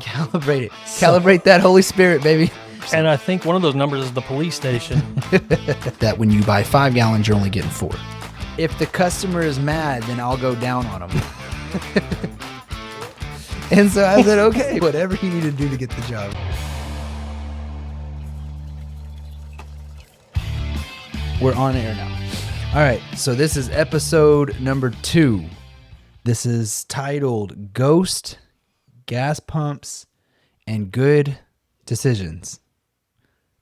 Calibrate it. Calibrate that Holy Spirit, baby. And I think one of those numbers is the police station. That when you buy 5 gallons, you're only getting 4. If the customer is mad, then I'll go down on them. And so I said, okay, whatever you need to do to get the job. We're on air now. All right, so this is episode number 2. This is titled Ghost, Gas Pumps, and Good Decisions.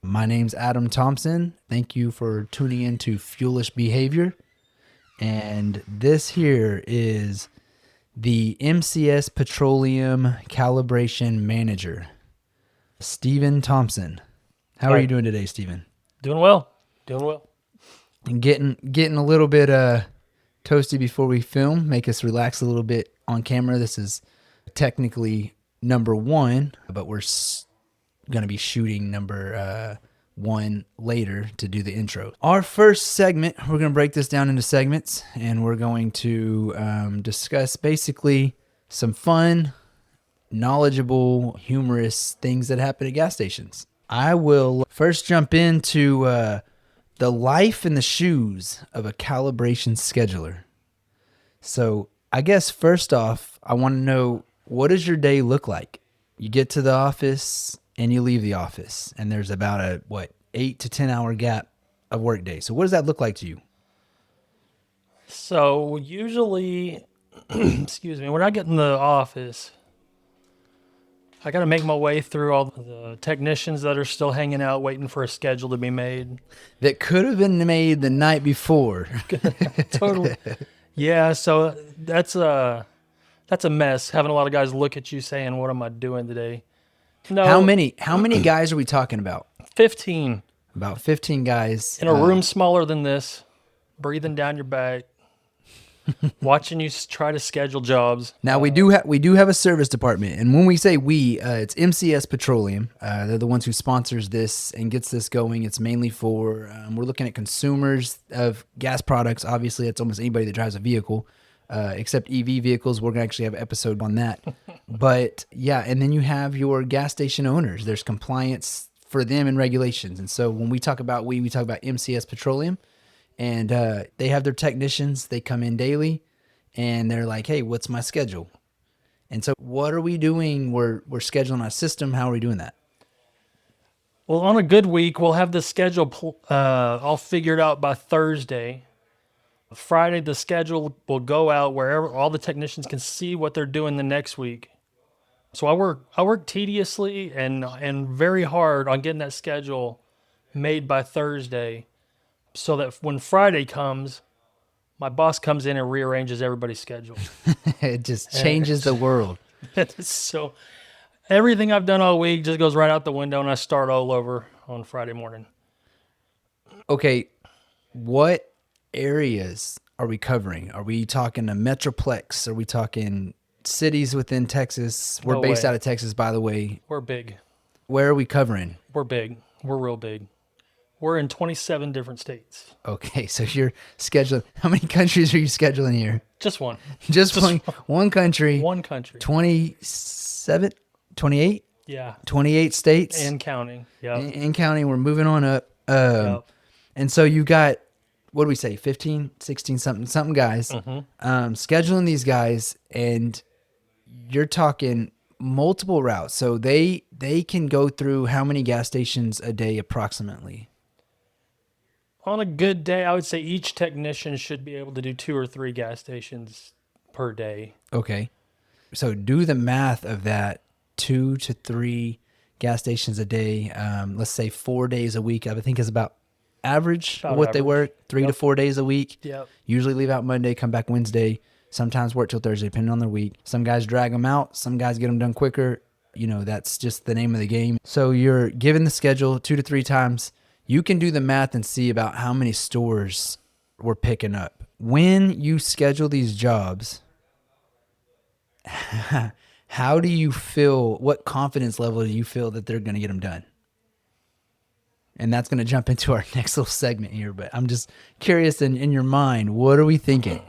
My name's Adam Thompson. Thank you for tuning in to Fuelish Behavior. And this here is the MCS Petroleum Calibration Manager, Stephen Thompson. How are you doing today, Stephen? Doing well. And getting a little bit toasty before we film, make us relax a little bit on camera. This is technically number 1, but we're going to be shooting number 1 later to do the intro. Our first segment, we're going to break this down into segments, and we're going to discuss basically some fun, knowledgeable, humorous things that happen at gas stations. I will first jump into the life and the shoes of a calibration scheduler. So I guess first off, I want to know, what does your day look like? You get to the office and you leave the office, and there's about a 8 to 10 hour gap of work day. So what does that look like to you? So usually, excuse me, when I get in the office, I got to make my way through all the technicians that are still hanging out waiting for a schedule to be made. That could have been made the night before. Totally. Yeah, so that's a mess, having a lot of guys look at you saying, what am I doing today? No. How many guys are we talking about? 15. About 15 guys. In a room smaller than this, breathing down your back, watching you try to schedule jobs. Now we do have a service department, and when we say we, it's MCS Petroleum. They're the ones who sponsors this and gets this going. It's mainly for we're looking at consumers of gas products. Obviously, it's almost anybody that drives a vehicle, except EV vehicles. We're gonna actually have an episode on that. But yeah, and then you have your gas station owners. There's compliance for them and regulations, and so when we talk about we talk about MCS Petroleum. And they have their technicians. They come in daily, and they're like, hey, what's my schedule? And so what are we doing? We're scheduling our system. How are we doing that? Well, on a good week, we'll have the schedule all figured out by Thursday. Friday, the schedule will go out wherever all the technicians can see what they're doing the next week. So I work tediously and very hard on getting that schedule made by Thursday, so that when Friday comes, my boss comes in and rearranges everybody's schedule. It just changes the world. So everything I've done all week just goes right out the window, and I start all over on Friday morning. Okay, what areas are we covering? Are we talking a metroplex? Are we talking cities within Texas? We're based out of Texas, by the way. We're big. Where are we covering? We're big. We're real big. We're in 27 different states. Okay, so you're scheduling. How many countries are you scheduling here? Just one. Just one country. One country. 27? 28? Yeah. 28 states. And counting. Yeah. And counting. We're moving on up. Yep. And so you got, what do we say, 15, 16, something guys. Mm-hmm. Scheduling these guys, and you're talking multiple routes. So they can go through how many gas stations a day approximately? On a good day, I would say each technician should be able to do 2 or 3 gas stations per day. Okay. So do the math of that, 2 to 3 gas stations a day. Let's say 4 days a week. I would think is about average of what they work, 3 to 4 days a week. Yep. Usually leave out Monday, come back Wednesday. Sometimes work till Thursday, depending on their week. Some guys drag them out. Some guys get them done quicker. You know, that's just the name of the game. So you're given the schedule 2 to 3 times. You can do the math and see about how many stores we're picking up. When you schedule these jobs, how do you feel? What confidence level do you feel that they're going to get them done? And that's going to jump into our next little segment here. But I'm just curious, in your mind, what are we thinking?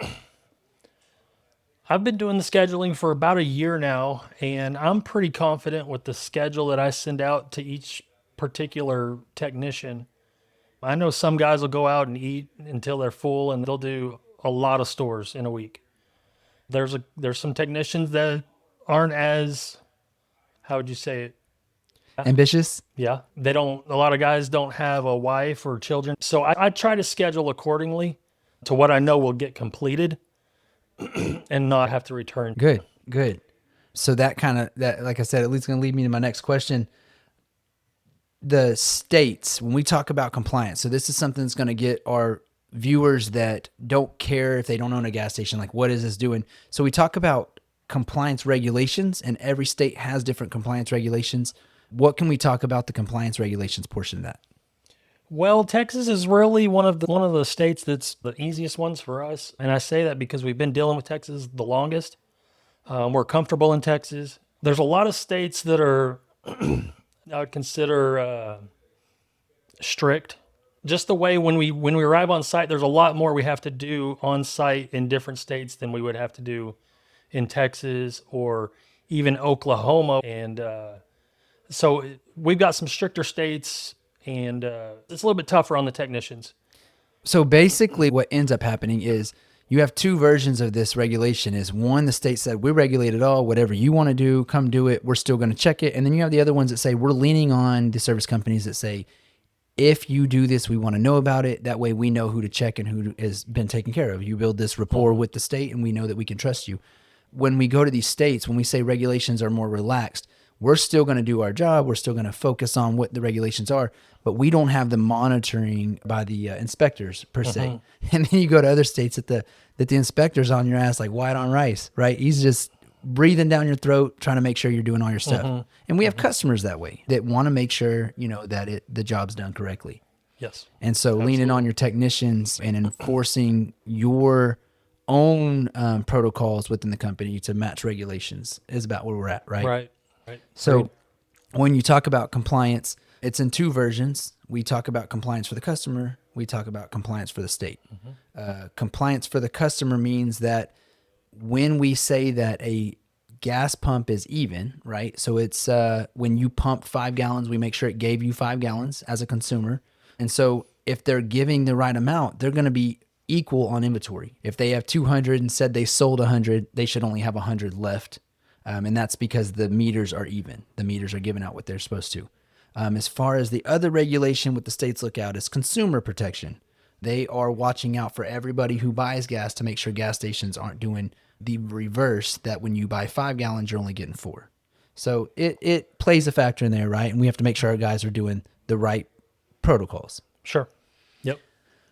I've been doing the scheduling for about a year now, and I'm pretty confident with the schedule that I send out to each particular technician. I know some guys will go out and eat until they're full, and they'll do a lot of stores in a week. There's some technicians that aren't as, how would you say it? Ambitious? Yeah, they don't. A lot of guys don't have a wife or children, so I try to schedule accordingly to what I know will get completed and not have to return. Good, good. So that kind of, that, like I said, at least going to lead me to my next question. The states, when we talk about compliance, so this is something that's going to get our viewers that don't care if they don't own a gas station, like, what is this doing? So we talk about compliance regulations, and every state has different compliance regulations. What can we talk about the compliance regulations portion of that? Well, Texas is really one of the states that's the easiest ones for us, and I say that because we've been dealing with Texas the longest. We're comfortable in Texas. There's a lot of states that are I would consider strict. Just the way when we arrive on site, there's a lot more we have to do on site in different states than we would have to do in Texas or even Oklahoma. And so we've got some stricter states, and it's a little bit tougher on the technicians. So basically what ends up happening is you have two versions of this regulation. Is one, the state said, we regulate it all, whatever you want to do, come do it. We're still going to check it. And then you have the other ones that say, we're leaning on the service companies that say, if you do this, we want to know about it. That way we know who to check and who has been taken care of. You build this rapport with the state and we know that we can trust you. When we go to these states, when we say regulations are more relaxed, we're still going to do our job. We're still going to focus on what the regulations are, but we don't have the monitoring by the inspectors per se. And then you go to other states that the inspector's on your ass like white on rice, right? He's just breathing down your throat, trying to make sure you're doing all your stuff. And we have customers that way that want to make sure, that the job's done correctly. Yes. And so leaning on your technicians and enforcing your own protocols within the company to match regulations is about where we're at, right? Right. So when you talk about compliance, it's in two versions. We talk about compliance for the customer. We talk about compliance for the state. Compliance for the customer means that when we say that a gas pump is even, right? So it's when you pump 5 gallons, we make sure it gave you 5 gallons as a consumer. And so if they're giving the right amount, they're going to be equal on inventory. If they have 200 and said they sold 100, they should only have 100 left. And that's because the meters are even. The meters are giving out what they're supposed to. As far as the other regulation what the states look out is consumer protection. They are watching out for everybody who buys gas to make sure gas stations aren't doing the reverse, that when you buy 5 gallons, you're only getting 4. So it plays a factor in there, right? And we have to make sure our guys are doing the right protocols. Sure. Yep.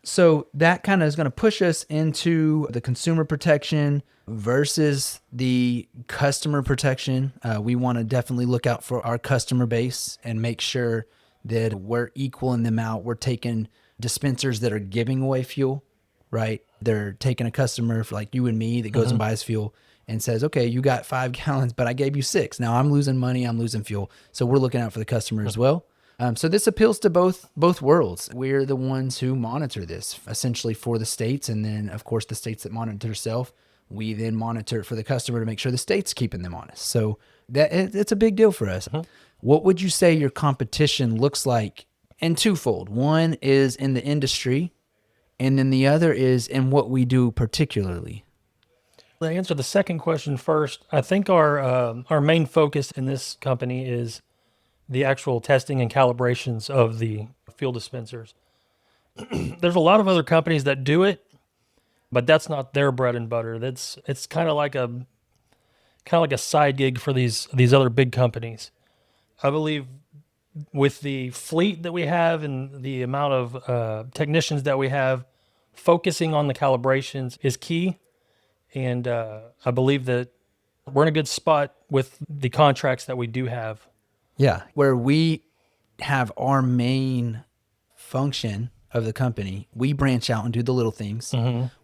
So that kind of is going to push us into the consumer protection versus the customer protection. We want to definitely look out for our customer base and make sure that we're equaling them out. We're taking dispensers that are giving away fuel, right? They're taking a customer for like you and me that goes and buys fuel and says, okay, you got 5 gallons, but I gave you 6. Now I'm losing money. I'm losing fuel. So we're looking out for the customer as well. So this appeals to both worlds. We're the ones who monitor this essentially for the states. And then of course the states that monitor itself, we then monitor it for the customer to make sure the state's keeping them honest. So that it's a big deal for us. What would you say your competition looks like in twofold? One is in the industry, and then the other is in what we do particularly. To answer the second question first, I think our main focus in this company is the actual testing and calibrations of the fuel dispensers. There's a lot of other companies that do it, but that's not their bread and butter. It's kind of like a side gig for these other big companies. I believe with the fleet that we have and the amount of technicians that we have, focusing on the calibrations is key. And I believe that we're in a good spot with the contracts that we do have. Yeah, where we have our main function of the company, we branch out and do the little things.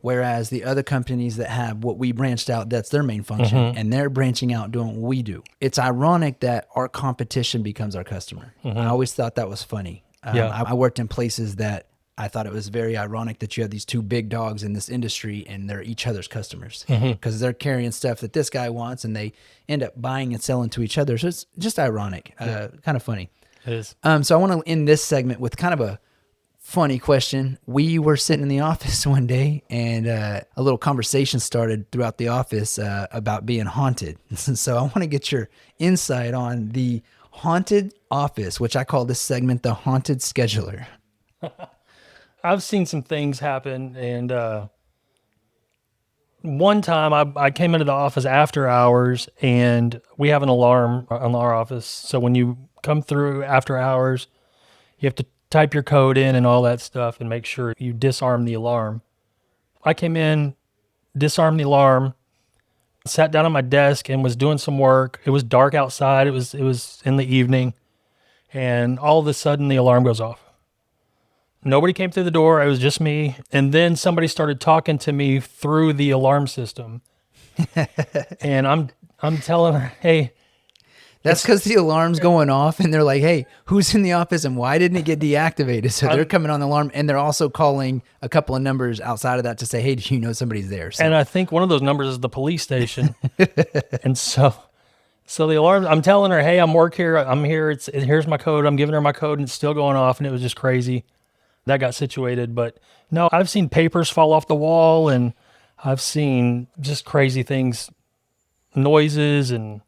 Whereas the other companies that have what we branched out, that's their main function, and they're branching out doing what we do. It's ironic that our competition becomes our customer. I always thought that was funny. I worked in places that I thought it was very ironic that you have these two big dogs in this industry and they're each other's customers because they're carrying stuff that this guy wants and they end up buying and selling to each other. So it's just ironic, kind of funny. It is. So I want to end this segment with kind of a funny question. We were sitting in the office one day and a little conversation started throughout the office about being haunted. So I want to get your insight on the haunted office, which I call this segment the haunted scheduler. I've seen some things happen, and one time I came into the office after hours, and we have an alarm on our office. So when you come through after hours, you have to type your code in and all that stuff and make sure you disarm the alarm. I came in, disarmed the alarm, sat down at my desk and was doing some work. It was dark outside. It was in the evening, and all of a sudden the alarm goes off. Nobody came through the door. It was just me. And then somebody started talking to me through the alarm system. And I'm telling her, hey, that's because the alarm's going off and they're like, hey, who's in the office and why didn't it get deactivated? So they're coming on the alarm and they're also calling a couple of numbers outside of that to say, hey, do you know somebody's there? So. And I think one of those numbers is the police station. And so the alarm, I'm telling her, hey, I'm work here. I'm here. Here's my code. I'm giving her my code and it's still going off. And it was just crazy. That got situated. But no, I've seen papers fall off the wall and I've seen just crazy things, noises, and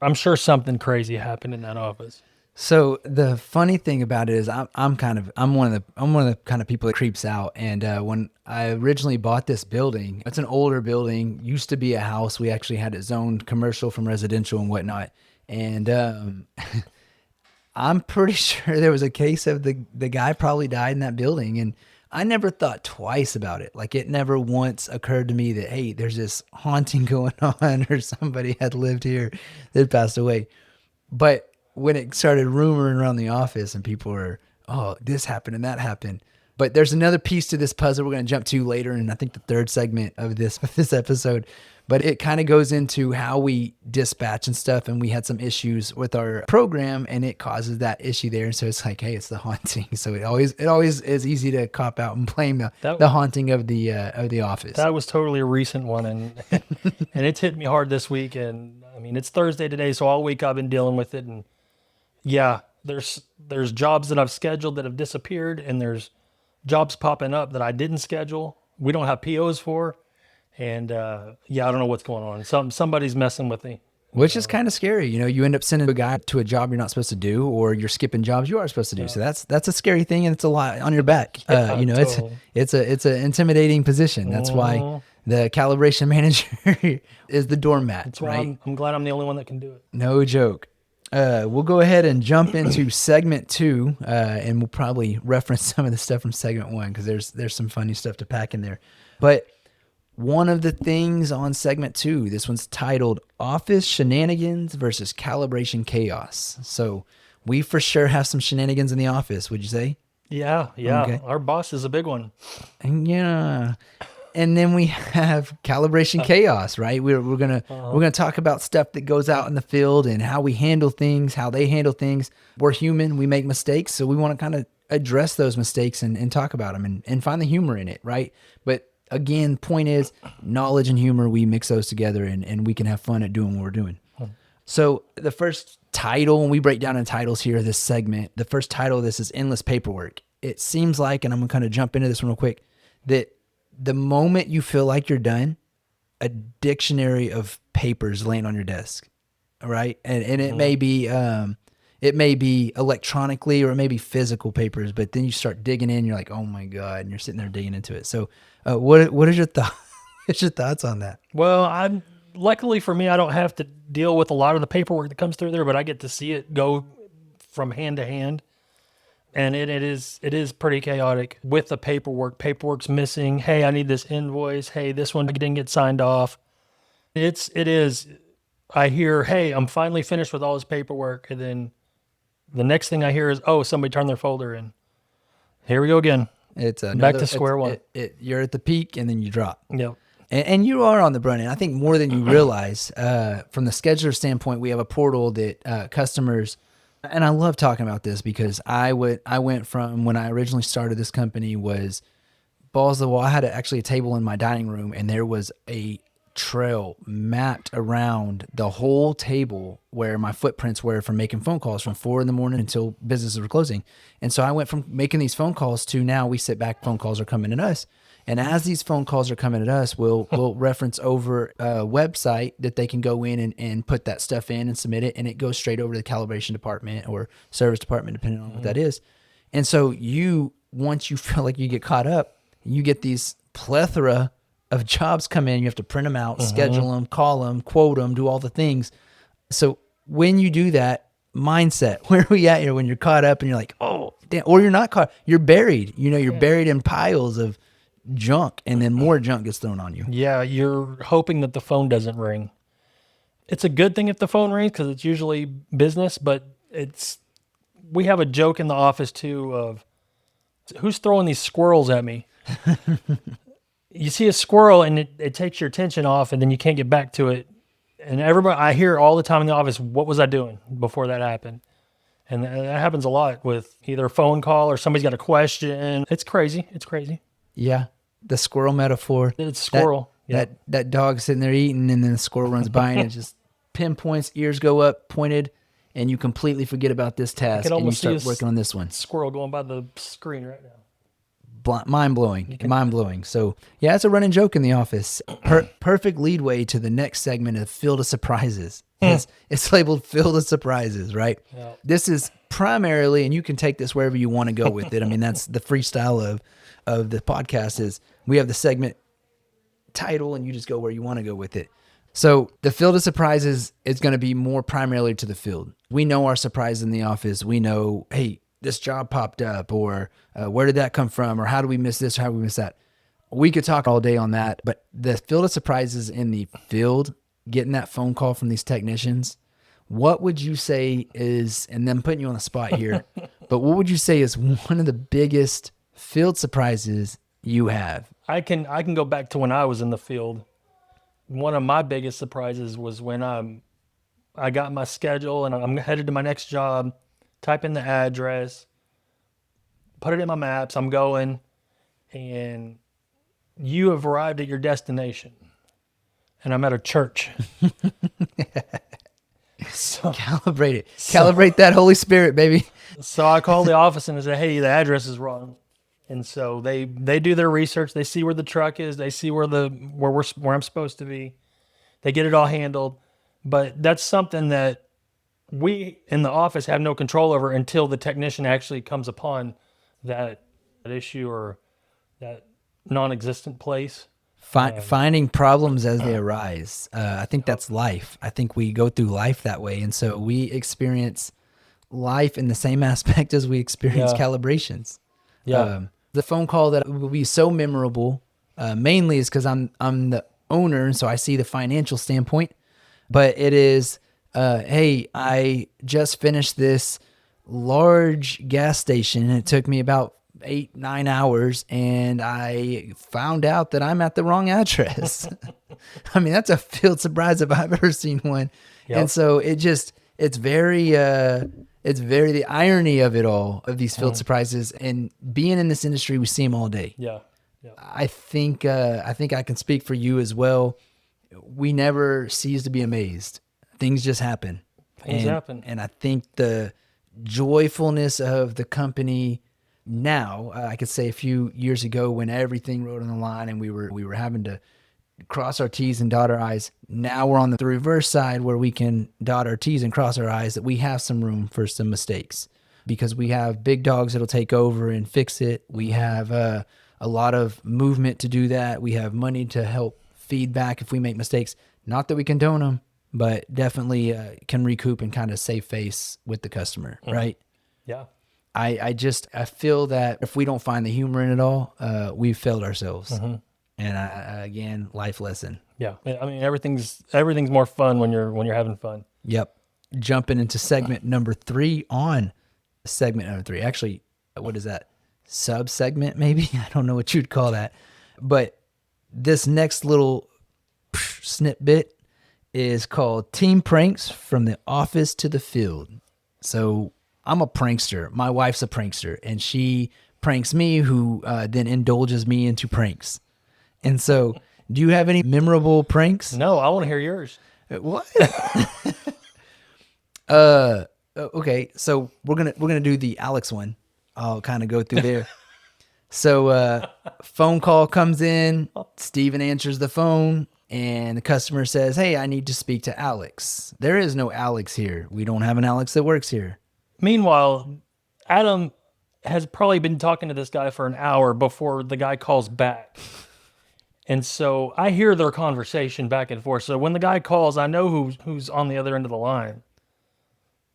I'm sure something crazy happened in that office. So the funny thing about it is I'm one of the kind of people that creeps out. And when I originally bought this building, it's an older building, used to be a house. We actually had it zoned commercial from residential and whatnot. And I'm pretty sure there was a case of the guy probably died in that building. And I never thought twice about it. Like it never once occurred to me that, hey, there's this haunting going on or somebody had lived here that passed away. But when it started rumoring around the office and people were, oh, this happened and that happened. But there's another piece to this puzzle we're going to jump to later, and I think the third segment of this episode. But it kind of goes into how we dispatch and stuff, and we had some issues with our program, and it causes that issue there. And so it's like, hey, it's the haunting. So it always is easy to cop out and blame the haunting of the office. That was totally a recent one, and it's hit me hard this week. And I mean, it's Thursday today, so all week I've been dealing with it. And yeah, there's jobs that I've scheduled that have disappeared, and there's jobs popping up that I didn't schedule. We don't have POs for. And yeah, I don't know what's going on. Somebody's messing with me. Which is kind of scary. You know, you end up sending a guy to a job you're not supposed to do, or you're skipping jobs you are supposed to do. Yeah. So that's a scary thing, and it's a lot on your back. You know, totally. it's an intimidating position. That's why the calibration manager is the doormat. That's why right? I'm glad I'm the only one that can do it. No joke. We'll go ahead and jump into segment 2, and we'll probably reference some of the stuff from segment 1 because there's some funny stuff to pack in there. But one of the things on segment 2, this one's titled Office Shenanigans versus Calibration Chaos. So we for sure have some shenanigans in the office, would you say? Yeah. Okay. Our boss is a big one. Yeah. And then we have calibration chaos, right? We're gonna talk about stuff that goes out in the field and how we handle things, how they handle things. We're human, we make mistakes, so we want to kind of address those mistakes and talk about them and find the humor in it, right? But again, point is, knowledge and humor, we mix those together and we can have fun at doing what we're doing. So the first title, and we break down in titles here, this segment, the first title of this is Endless Paperwork. It seems like, and I'm going to kind of jump into this one real quick, that the moment you feel like you're done, a dictionary of papers laying on your desk, right? And it may be electronically or it may be physical papers, but then you start digging in, you're like, oh my God, and you're sitting there digging into it. So what is your thought? What's your thoughts on that? Well, luckily for me, I don't have to deal with a lot of the paperwork that comes through there, but I get to see it go from hand to hand. And it is pretty chaotic with the paperwork. Paperwork's missing. Hey, I need this invoice. Hey, this one didn't get signed off. It is. I hear, hey, I'm finally finished with all this paperwork. And then the next thing I hear is, oh, somebody turned their folder in. Here we go again. It's back to square one. You're at the peak and then you drop. Yep. And you are on the brunt end. I think more than you realize. From the scheduler standpoint, we have a portal that customers And I love talking about this because I went from when I originally started this company was balls to the wall. I had actually a table in my dining room, and there was a trail mapped around the whole table where my footprints were from making phone calls from 4 in the morning until businesses were closing. And so I went from making these phone calls to now we sit back, phone calls are coming at us. And as these phone calls are coming at us, we'll reference over a website that they can go in and put that stuff in and submit it, and it goes straight over to the calibration department or service department, depending on what that is. And so once you feel like you get caught up, you get these plethora of jobs come in. You have to print them out, schedule them, call them, quote them, do all the things. So when you do that mindset, where are we at here when you're caught up and you're like, oh, damn, or you're not caught, you're buried. You're buried in piles of junk, and then more junk gets thrown on you. Yeah, you're hoping that the phone doesn't ring. It's a good thing if the phone rings because it's usually business, but we have a joke in the office too of who's throwing these squirrels at me? You see a squirrel and it takes your attention off, and then you can't get back to it. And I hear all the time in the office, what was I doing before that happened? And that happens a lot with either a phone call or somebody's got a question. It's crazy. It's crazy. Yeah. The squirrel metaphor. It's squirrel. That dog sitting there eating, and then the squirrel runs by and it just pinpoints, ears go up, pointed, and you completely forget about this task and you start working on this one. Squirrel going by the screen right now. Mind blowing. So yeah, it's a running joke in the office. Perfect leadway to the next segment of Field of Surprises. It's labeled Field of Surprises, right? Yeah. This is primarily, and you can take this wherever you want to go with it. I mean, that's the freestyle of the podcast is we have the segment title and you just go where you want to go with it. So the Field of Surprises is going to be more primarily to the field. We know our surprise in the office. We know, hey, this job popped up, or where did that come from, or how do we miss this, or how do we miss that? We could talk all day on that, but the Field of Surprises in the field, getting that phone call from these technicians, what would you say is, and then putting you on the spot here, but what would you say is one of the biggest field surprises you have? I can go back to when I was in the field. One of my biggest surprises was when I got my schedule and I'm headed to my next job, type in the address, put it in my maps, I'm going, and you have arrived at your destination. And I'm at a church. So, Calibrate it. Calibrate that Holy Spirit, baby. So I called the office and I said, hey, the address is wrong. And so they do their research. They see where the truck is. They see where I'm supposed to be. They get it all handled. But that's something that we in the office have no control over until the technician actually comes upon that issue or that non-existent place. Finding problems as they arise. I think that's life. I think we go through life that way. And so we experience life in the same aspect as we experience calibrations. Yeah. The phone call that will be so memorable, mainly is because I'm the owner, and so I see the financial standpoint. But it is, hey, I just finished this large gas station, and it took me about 8-9 hours, and I found out that I'm at the wrong address. I mean, that's a field surprise if I've ever seen one. Yep. And so it's very the irony of it all, of these field surprises, and being in this industry, we see them all day. Yeah. I think I can speak for you as well. We never cease to be amazed. Things just happen. Things happen. And I think the joyfulness of the company now, I could say a few years ago when everything rode on the line and we were having to cross our T's and dot our I's. Now we're on the reverse side where we can dot our T's and cross our I's, that we have some room for some mistakes because we have big dogs that'll take over and fix it. We have a lot of movement to do that. We have money to help feedback if we make mistakes. Not that we condone them, but definitely can recoup and kind of save face with the customer, right? Yeah. I feel that if we don't find the humor in it all, we've failed ourselves. Mm-hmm. And again, life lesson. Yeah. I mean, everything's more fun when you're having fun. Yep. Jumping into segment number 3 on segment number 3. Actually, what is that? Sub-segment, maybe? I don't know what you'd call that. But this next little snippet is called Team Pranks from the Office to the Field. So I'm a prankster. My wife's a prankster, and she pranks me, who then indulges me into pranks. And so, do you have any memorable pranks? No, I want to hear yours. What? Okay, so we're gonna do the Alex one. I'll kind of go through there. So phone call comes in, Steven answers the phone, and the customer says, "Hey, I need to speak to Alex." There is no Alex here. We don't have an Alex that works here. Meanwhile, Adam has probably been talking to this guy for an hour before the guy calls back. And so I hear their conversation back and forth. So when the guy calls, I know who's on the other end of the line.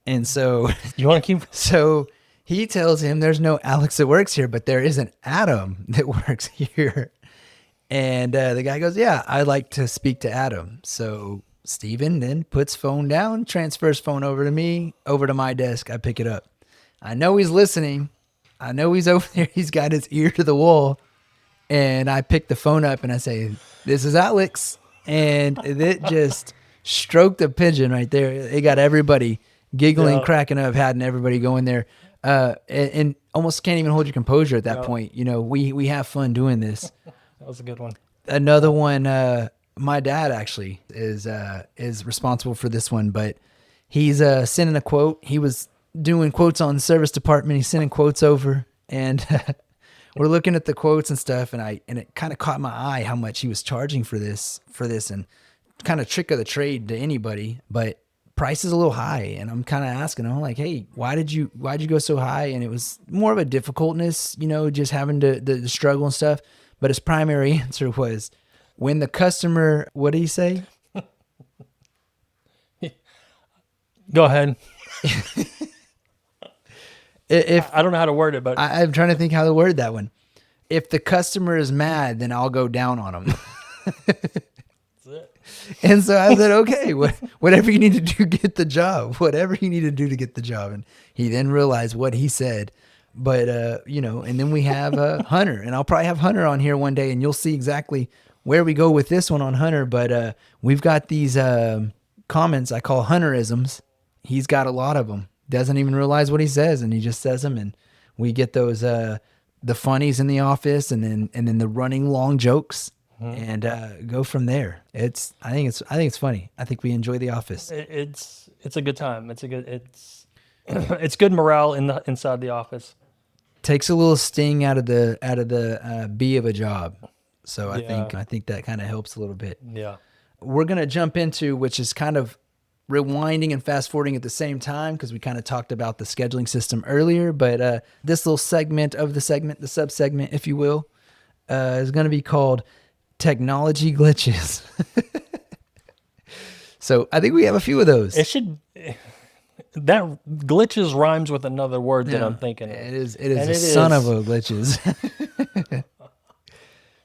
And so You want to keep? so he tells him there's no Alex that works here, but there is an Adam that works here. And the guy goes, "Yeah, I'd like to speak to Adam." So Steven then puts phone down, transfers phone over to me, over to my desk. I pick it up. I know he's listening. I know he's over there. He's got his ear to the wall. And I pick the phone up and I say, "This is Alex." And it just stroked a pigeon right there. It got everybody giggling, Yeah. cracking up, having everybody going there. And almost can't even hold your composure at that point. You know, we have fun doing this. That was a good one. Another one, my dad actually is responsible for this one, but he's sending a quote. He was doing quotes on the service department. He's sending quotes over, and we're looking at the quotes and stuff, and it kind of caught my eye how much he was charging for this, and kind of trick of the trade to anybody, but price is a little high. And I'm kind of asking him, like, "Hey, why'd you go so high?" And it was more of a difficultness, just having to the struggle and stuff. But his primary answer was, when the customer, what did he say? Go ahead. If I don't know how to word it, but I'm trying to think how to word that one. If the customer is mad, then I'll go down on him. that's it. And so I said, "Okay, whatever you need to do, get the job. Whatever you need to do to get the job." And he then realized what he said. But, and then we have Hunter. And I'll probably have Hunter on here one day, and you'll see exactly where we go with this one on Hunter. But we've got these comments I call Hunterisms. He's got a lot of them. Doesn't even realize what he says, and he just says them. And we get those the funnies in the office, and then the running long jokes. And go from there. I think it's funny. I think we enjoy The Office. It's a good time. It's good morale inside the office. Takes a little sting out of the B of a job. So I Yeah. think that kind of helps a little bit. Yeah. We're gonna jump into, which is kind of rewinding and fast forwarding at the same time, because we kind of talked about the scheduling system earlier. But this little segment, the sub segment, if you will, is going to be called Technology Glitches. So I think we have a few of those. It should. That glitches rhymes with another word that I'm thinking of. It is And a it son is. of a glitches.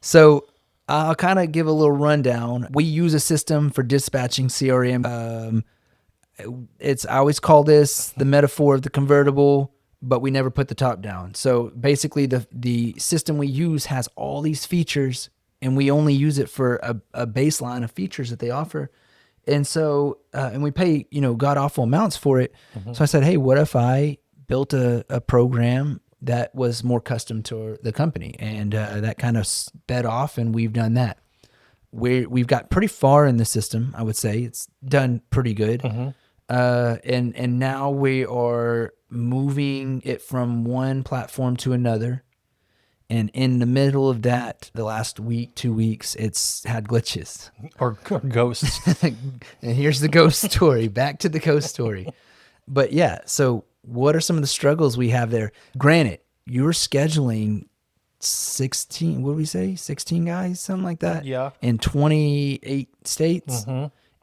So I'll kind of give a little rundown. We use a system for dispatching CRM. I always call this the metaphor of the convertible, but we never put the top down. So basically, the system we use has all these features, and we only use it for a baseline of features that they offer. And so, and we pay, god awful amounts for it. So I said, "Hey, what if I built a program that was more custom to the company?" And that kind of sped off, and we've done that. We've got pretty far in the system, I would say. It's done pretty good. And now we are moving it from one platform to another. And in the middle of that, the last week, 2 weeks, it's had glitches. Or ghosts. And here's the ghost story. Back to the ghost story. But yeah, so what are some of the struggles we have there? Granted, you're scheduling 16, what did we say? 16 guys, something like that? Yeah. In 28 states.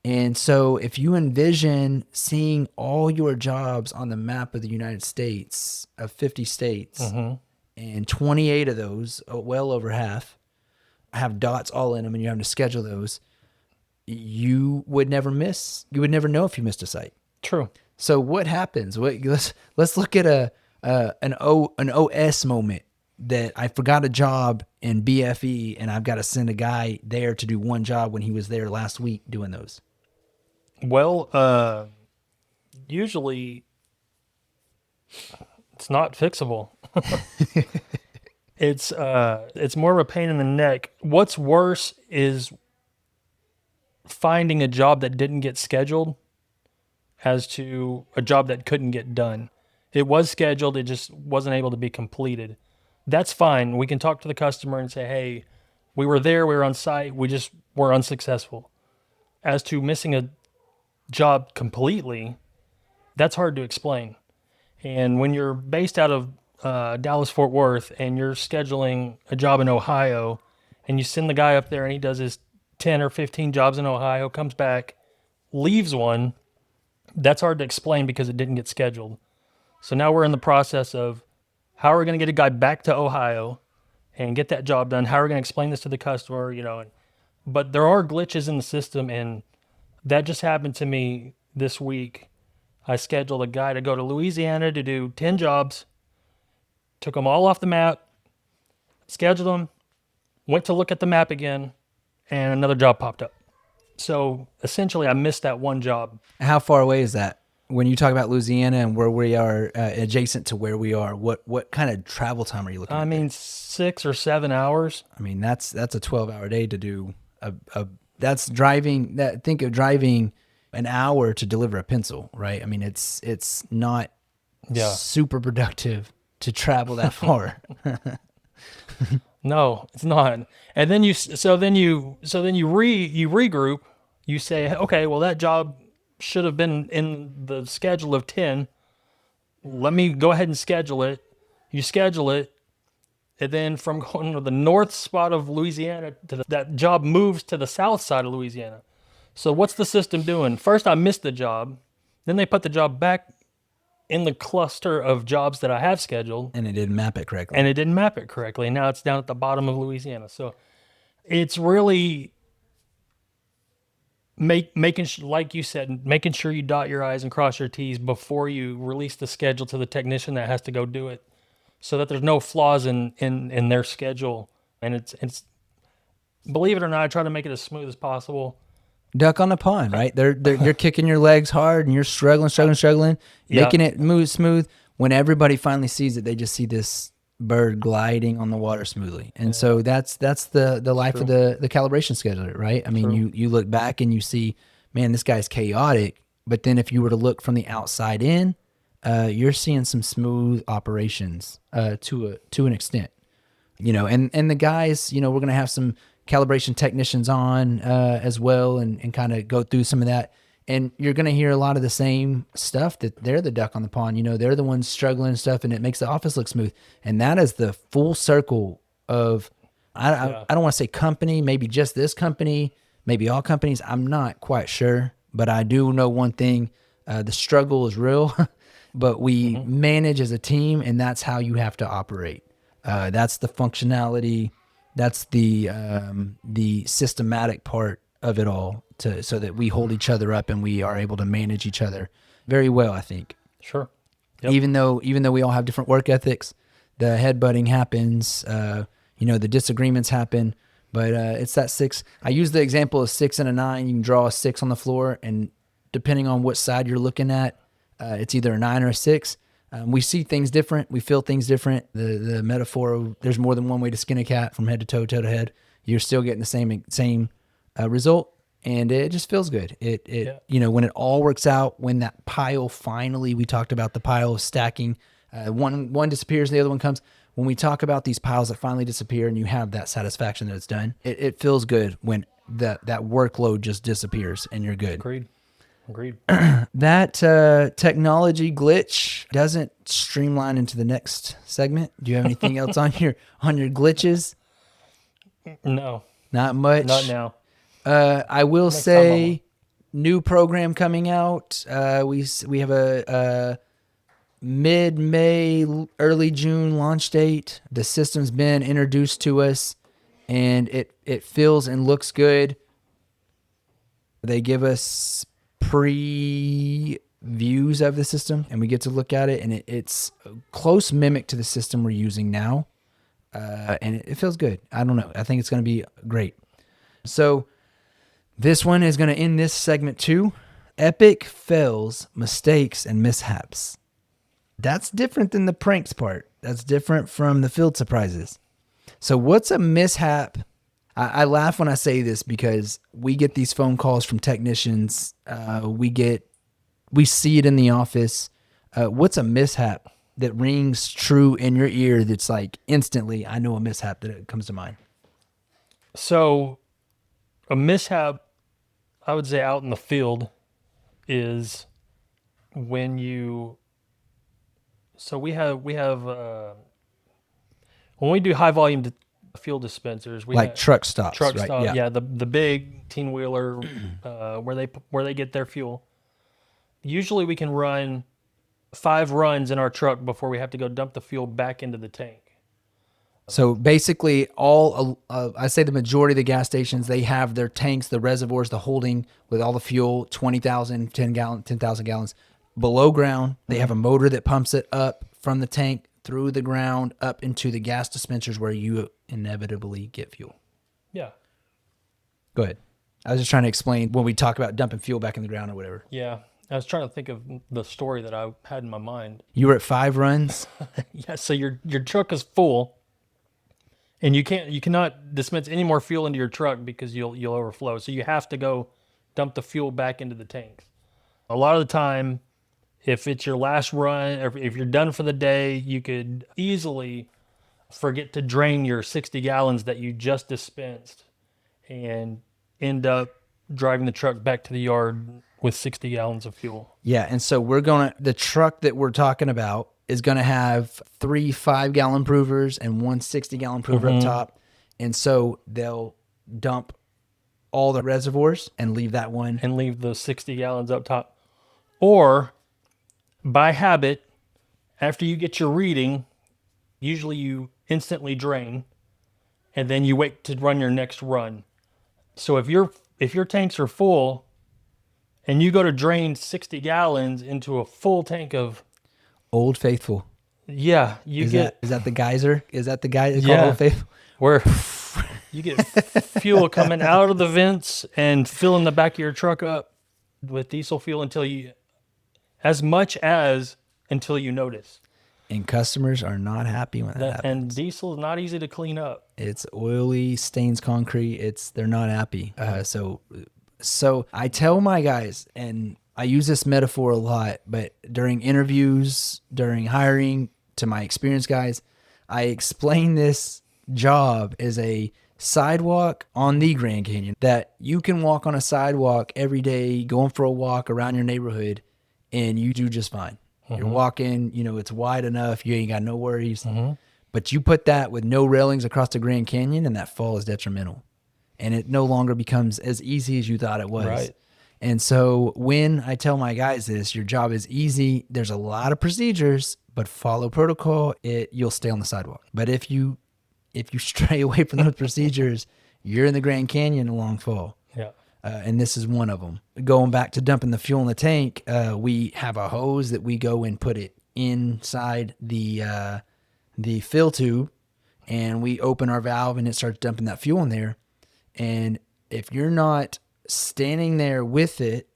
And so if you envision seeing all your jobs on the map of the United States, of 50 states, and 28 of those, well over half, have dots all in them, and you're having to schedule those, you would never miss. You would never know if you missed a site. True. So what happens? Let's look at an OS moment that I forgot a job in BFE, and I've got to send a guy there to do one job when he was there last week doing those. Well, usually It's not fixable. It's more of a pain in the neck. What's worse is finding a job that didn't get scheduled as to a job that couldn't get done. It was scheduled, it just wasn't able to be completed. That's fine. We can talk to the customer and say, hey, we were there, we were on site, we just were unsuccessful. As to missing a job completely, that's hard to explain. And when you're based out of Dallas Fort Worth and you're scheduling a job in Ohio and you send the guy up there and he does his 10 or 15 jobs in Ohio, comes back, leaves one, that's hard to explain because it didn't get scheduled. So now we're in the process of how are we going to get a guy back to Ohio and get that job done? How are we going to explain this to the customer? But there are glitches in the system, and that just happened to me this week. I scheduled a guy to go to Louisiana to do 10 jobs, took them all off the map, scheduled them, went to look at the map again, and another job popped up. So essentially, I missed that one job. How far away is that? When you talk about Louisiana and where we are adjacent to where we are, what kind of travel time are you looking at? I mean, 6 or 7 hours. I mean, that's a 12-hour day to do that's driving that. Think of driving an hour to deliver a pencil, right? I mean, it's not super productive to travel that far. No, it's not. And then you regroup. You say, okay, well that job should have been in the schedule of 10. Let me go ahead and schedule it. You schedule it, and then from going to the north spot of Louisiana that job moves to the south side of Louisiana. So what's the system doing? First, I missed the job. Then they put the job back in the cluster of jobs that I have scheduled. And it didn't map it correctly. And now it's down at the bottom of Louisiana. So it's really like you said, making sure you dot your I's and cross your T's before you release the schedule to the technician that has to go do it, so that there's no flaws in their schedule. And it's believe it or not, I try to make it as smooth as possible. Duck on the pond, right? You're kicking your legs hard and you're struggling, making it move smooth. When everybody finally sees it, they just see this bird gliding on the water smoothly. And so that's the life of the calibration scheduler, right? I mean, you look back and you see, man, this guy's chaotic. But then if you were to look from the outside in, you're seeing some smooth operations to an extent. And the guys, we're going to have some calibration technicians on as well and kind of go through some of that. And you're going to hear a lot of the same stuff that they're the duck on the pond. They're the ones struggling and stuff, and it makes the office look smooth. And that is the full circle of, I don't want to say company, maybe just this company, maybe all companies. I'm not quite sure, but I do know one thing. The struggle is real, but we manage as a team, and that's how you have to operate. That's the functionality. That's the systematic part of it all, so that we hold each other up and we are able to manage each other very well, I think. Sure. Yep. Even though we all have different work ethics, the headbutting happens, the disagreements happen, but it's that 6. I use the example of 6 and a 9. You can draw a 6 on the floor, and depending on what side you're looking at, it's either a 9 or a 6. We see things different. We feel things different. The metaphor of there's more than one way to skin a cat from head to toe to head. You're still getting the same result, and it just feels good. When it all works out, when that pile finally, we talked about the pile of stacking, one disappears, the other one comes. When we talk about these piles that finally disappear and you have that satisfaction that it's done, it feels good when that workload just disappears and you're good. Agreed. That technology glitch doesn't streamline into the next segment. Do you have anything else on your glitches? No, not much. Not now. I will say, new program coming out. We have a mid-May, early June launch date. The system's been introduced to us, and it feels and looks good. They give us previews of the system, and we get to look at it, and it's a close mimic to the system we're using now, and it feels good. I don't know. I think it's going to be great. So this one is going to end this segment too. Epic fails, mistakes, and mishaps. That's different than the pranks part. That's different from the field surprises. So what's a mishap? I laugh when I say this because we get these phone calls from technicians. We see it in the office. What's a mishap that rings true in your ear that's like instantly, I know a mishap that comes to mind? So a mishap, I would say, out in the field is when you. So we have when we do high volume fuel dispensers, we Like have truck stops, truck right? stop. Yeah. Yeah, the big teen wheeler where they get their fuel. Usually we can run 5 runs in our truck before we have to go dump the fuel back into the tank. So basically, I say the majority of the gas stations, they have their tanks, the reservoirs, the holding with all the fuel, 20,000, 10,000 gallons below ground. They have a motor that pumps it up from the tank through the ground up into the gas dispensers where you inevitably get fuel. Yeah. Go ahead. I was just trying to explain when we talk about dumping fuel back in the ground or whatever. Yeah. I was trying to think of the story that I had in my mind. You were at 5 runs. Yeah, so your truck is full and you cannot dispense any more fuel into your truck because you'll overflow. So you have to go dump the fuel back into the tanks. A lot of the time, if it's your last run, or if you're done for the day, you could easily forget to drain your 60 gallons that you just dispensed and end up driving the truck back to the yard with 60 gallons of fuel. Yeah, and so the truck that we're talking about is gonna have 3 5-gallon provers and one 60-gallon prover up top. And so they'll dump all the reservoirs and leave that one. And leave those 60 gallons up top. Or by habit, after you get your reading, usually you instantly drain and then you wait to run your next run. So if your tanks are full and you go to drain 60 gallons into a full tank of, Old Faithful. yeah, you Is get that the geyser? Is that the guy called Yeah. Old Faithful? where you get fuel coming out of the vents and filling the back of your truck up with diesel fuel until you notice. And customers are not happy when that happens. And diesel is not easy to clean up. It's oily, stains concrete. They're not happy. So I tell my guys, and I use this metaphor a lot, but during interviews, during hiring, to my experienced guys, I explain this job as a sidewalk on the Grand Canyon, that you can walk on a sidewalk every day, going for a walk around your neighborhood, and you do just fine. You're walking, it's wide enough. You ain't got no worries. But you put that with no railings across the Grand Canyon, and that fall is detrimental. And it no longer becomes as easy as you thought it was. Right. And so when I tell my guys this, your job is easy. There's a lot of procedures, but follow protocol. You'll stay on the sidewalk. But if you stray away from those procedures, you're in the Grand Canyon a long fall. Yeah. And this is one of them. Going back to dumping the fuel in the tank, we have a hose that we go and put it inside the fill tube, and we open our valve and it starts dumping that fuel in there. And if you're not standing there with it,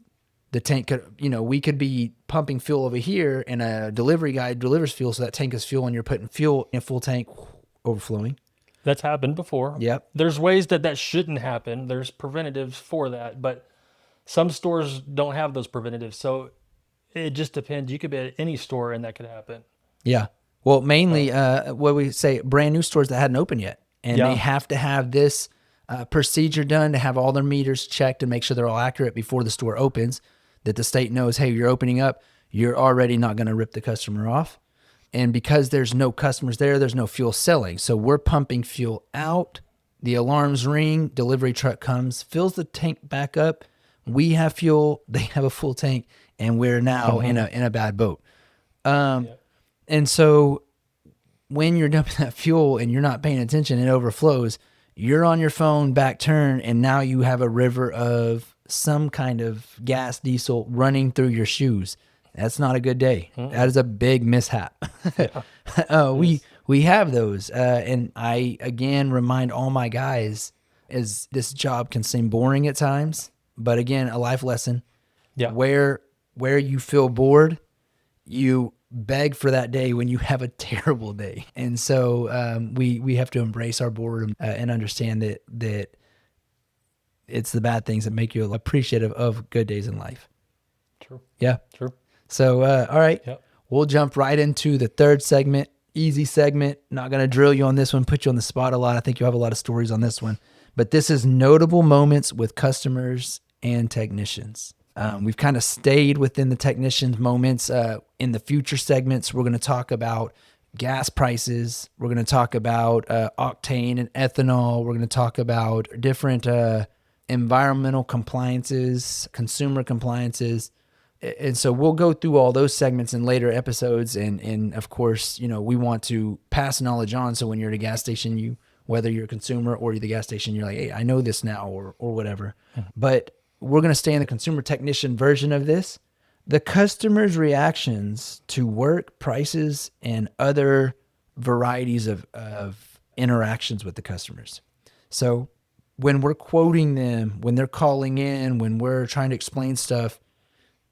the tank could, we could be pumping fuel over here and a delivery guy delivers fuel. So that tank is fuel and you're putting fuel in a full tank, overflowing. That's happened before. Yep. There's ways that shouldn't happen. There's preventatives for that, but some stores don't have those preventatives. So it just depends. You could be at any store and that could happen. Yeah. Well, mainly what we say, brand new stores that hadn't opened yet. And they have to have this procedure done to have all their meters checked and make sure they're all accurate before the store opens, that the state knows, hey, you're opening up, you're already not going to rip the customer off. And because there's no customers there, there's no fuel selling. So we're pumping fuel out. The alarms ring, delivery truck comes, fills the tank back up. We have fuel, they have a full tank, and we're now in a bad boat. And so when you're dumping that fuel and you're not paying attention, it overflows. You're on your phone, back turn, and now you have a river of some kind of gas, diesel running through your shoes. That's not a good day. That is a big mishap. We have those. And I, again, remind all my guys, as this job can seem boring at times, but again, a life lesson. Yeah. Where you feel bored, you beg for that day when you have a terrible day. And so we have to embrace our boredom and understand that it's the bad things that make you appreciative of good days in life. True. Yeah. True. So, all right, Yep. we'll jump right into the third segment. Easy segment. Not going to drill you on this one, put you on the spot a lot. I think you have a lot of stories on this one. But this is notable moments with customers and technicians. We've kind of stayed within the technicians' moments. In the future segments, we're going to talk about gas prices. We're going to talk about octane and ethanol. We're going to talk about different environmental compliances, consumer compliances. And so we'll go through all those segments in later episodes. And of course, we want to pass knowledge on. So when you're at a gas station, whether you're a consumer or you're the gas station, you're like, hey, I know this now or whatever. Mm-hmm. But we're going to stay in the consumer technician version of this. The customer's reactions to work, prices, and other varieties of interactions with the customers. So when we're quoting them, when they're calling in, when we're trying to explain stuff,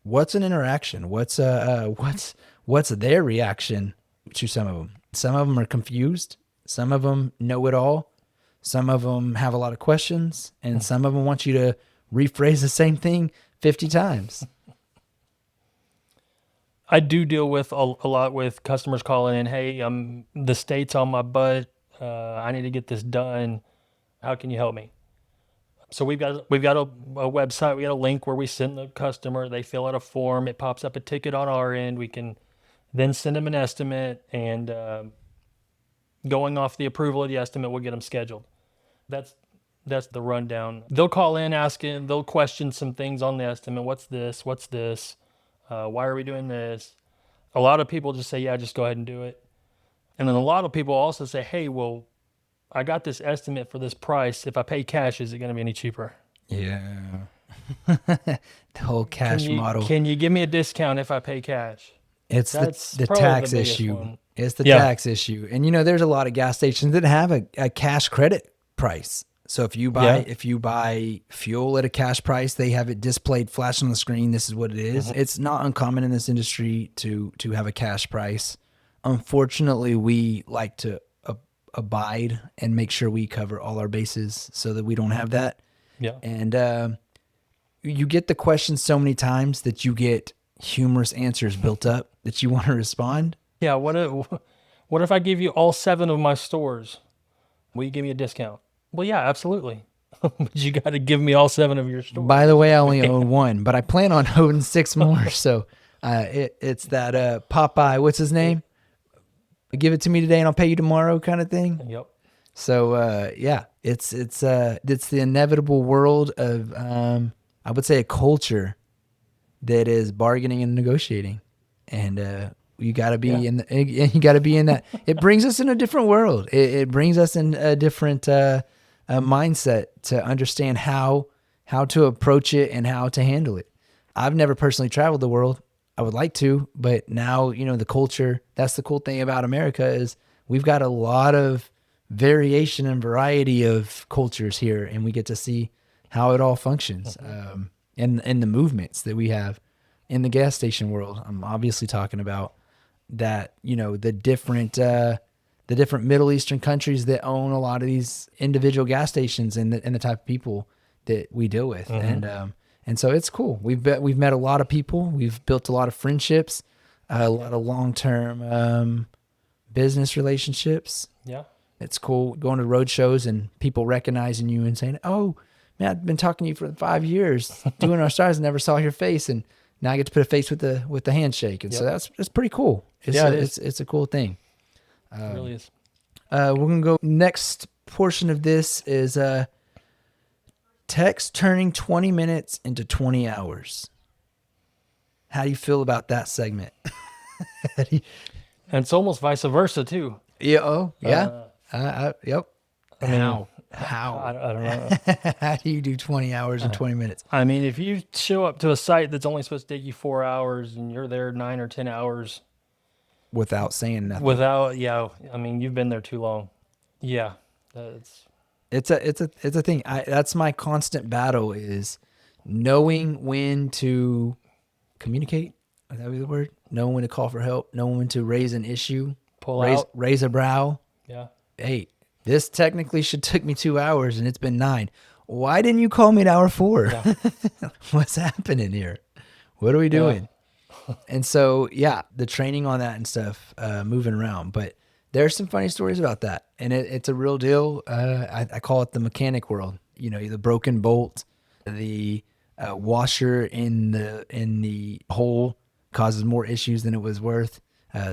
what's an interaction? What's their reaction to some of them? Some of them are confused. Some of them know it all. Some of them have a lot of questions, and some of them want you to rephrase the same thing 50 times. I do deal with a lot with customers calling in, hey, the state's on my butt. I need to get this done. How can you help me? So we've got a website, we got a link where we send the customer, they fill out a form, it pops up a ticket on our end. We can then send them an estimate, and going off the approval of the estimate, we'll get them scheduled. That's the rundown. They'll call in asking, they'll question some things on the estimate. What's this? What's this? Why are we doing this? A lot of people just say, yeah, just go ahead and do it. And then a lot of people also say, hey, well, I got this estimate for this price. If I pay cash, is it going to be any cheaper? Yeah. The whole cash model. Can you give me a discount if I pay cash? It's the tax issue. One. It's the tax issue. And there's a lot of gas stations that have a cash credit price. So if you buy fuel at a cash price, they have it displayed, flash on the screen. This is what it is. Mm-hmm. It's not uncommon in this industry to have a cash price. Unfortunately, we like to abide and make sure we cover all our bases so that we don't have that. Yeah. And you get the question so many times that you get humorous answers built up that you want to respond. Yeah. What if I give you all 7 of my stores? Will you give me a discount? Well, yeah, absolutely. But you got to give me all 7 of your stores. By the way, I only own 1, but I plan on owning 6 more. So it's that Popeye, what's his name? Give it to me today and I'll pay you tomorrow kind of thing. Yep. So it's the inevitable world of I would say a culture that is bargaining and negotiating, and you got to be in that. It brings us in a different world. It brings us in a different mindset to understand how to approach it and how to handle it. I've never personally traveled the world. I would like to, but now, the culture, that's the cool thing about America is we've got a lot of variation and variety of cultures here, and we get to see how it all functions. And the movements that we have in the gas station world. I'm obviously talking about that, the different Middle Eastern countries that own a lot of these individual gas stations and the type of people that we deal with. Mm-hmm. And so it's cool. We've met a lot of people. We've built a lot of friendships, a lot of long-term business relationships. Yeah. It's cool going to road shows and people recognizing you and saying, oh, man, I've been talking to you for 5 years, doing our stars, and never saw your face. And now I get to put a face with the handshake. And so that's pretty cool. It's a cool thing. It really is. We're going to go next portion of this is text turning 20 minutes into 20 hours. How do you feel about that segment? And it's almost vice versa too. Yeah. Oh, yeah. Yep. I mean, How? I don't know. How do you do 20 hours in 20 minutes? I mean, if you show up to a site that's only supposed to take you 4 hours and you're there 9 or 10 hours without saying nothing. I mean, you've been there too long. Yeah. It's a thing. That's my constant battle is knowing when to communicate Would that be the word? Knowing when to call for help, knowing when to raise an issue, Pull out. raise a brow. Yeah. Hey, this technically should took me 2 hours and it's been 9. Why didn't you call me at hour 4? Yeah. What's happening here? What are we doing? And so, yeah, the training on that and stuff, moving around. But there's some funny stories about that. And it's a real deal. I call it the mechanic world. You know, the broken bolt, the washer in the hole causes more issues than it was worth.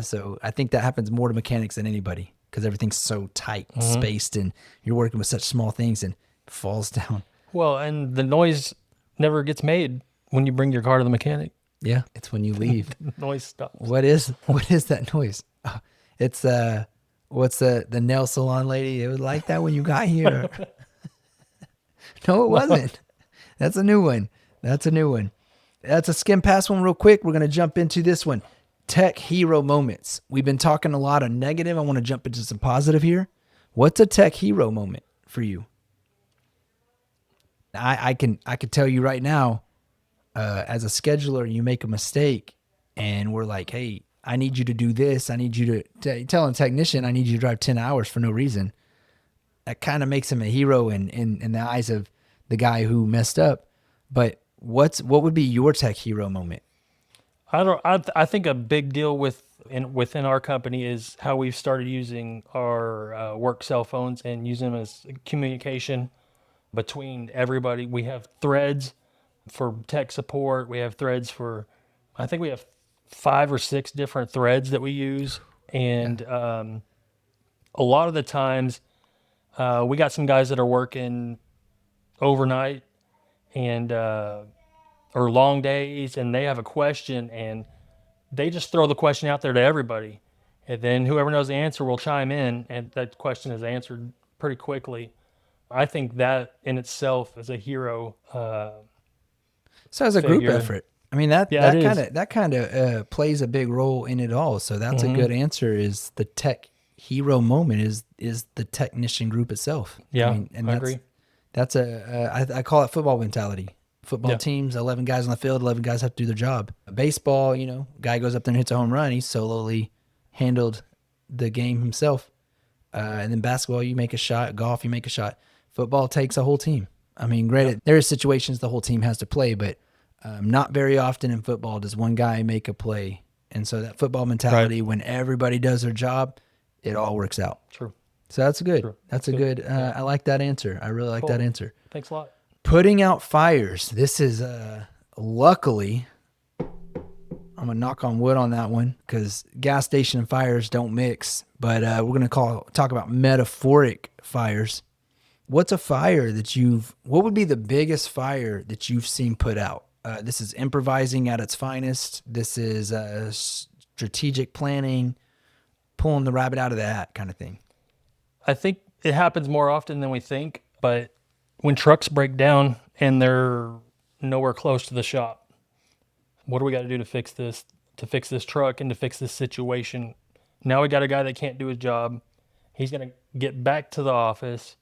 So I think that happens more to mechanics than anybody because everything's so tight and spaced and you're working with such small things and it falls down. Well, and the noise never gets made when you bring your car to the mechanic. Yeah, it's when you leave. Noise stops. What is that noise? Oh, it's what's the nail salon lady? It was like that when you got here. No, it wasn't. That's a new one. That's a skim past one real quick. We're gonna jump into this one. Tech hero moments. We've been talking a lot of negative. I want to jump into some positive here. What's a tech hero moment for you? I can tell you right now. As a scheduler, you make a mistake and we're like, hey, I need you to do this. I need you to tell a technician, I need you to drive 10 hours for no reason. That kind of makes him a hero in the eyes of the guy who messed up. But what would be your tech hero moment? I think a big deal within our company is how we've started using our work cell phones and using them as communication between everybody. We have threads for tech support. We have threads I think we have 5 or 6 different threads that we use. And a lot of the times we got some guys that are working overnight and or long days, and they have a question and they just throw the question out there to everybody. And then whoever knows the answer will chime in and that question is answered pretty quickly. I think that in itself is a hero. So as a group figure. effort, I mean that kind of plays a big role in it all. So that's a good answer. Is the tech hero moment is the technician group itself. Yeah, I mean, and I agree. That's I call it football mentality. Football teams, 11 guys on the field, 11 guys have to do their job. Baseball, guy goes up there and hits a home run. He solely handled the game himself. And then basketball, you make a shot. Golf, you make a shot. Football takes a whole team. I mean, granted, there are situations the whole team has to play, but not very often in football does one guy make a play. And so that football mentality, when everybody does their job, it all works out. True. So that's good. True. That's a good. I like that answer. I really like that answer. Thanks a lot. Putting out fires. This is luckily, I'm gonna knock on wood on that one because gas station and fires don't mix. But we're gonna talk about metaphoric fires. What's a fire what would be the biggest fire that you've seen put out? This is improvising at its finest. This is strategic planning, pulling the rabbit out of the hat kind of thing. I think it happens more often than we think, but when trucks break down and they're nowhere close to the shop, what do we got to do to fix this truck and to fix this situation? Now we got a guy that can't do his job. He's going to get back to the office.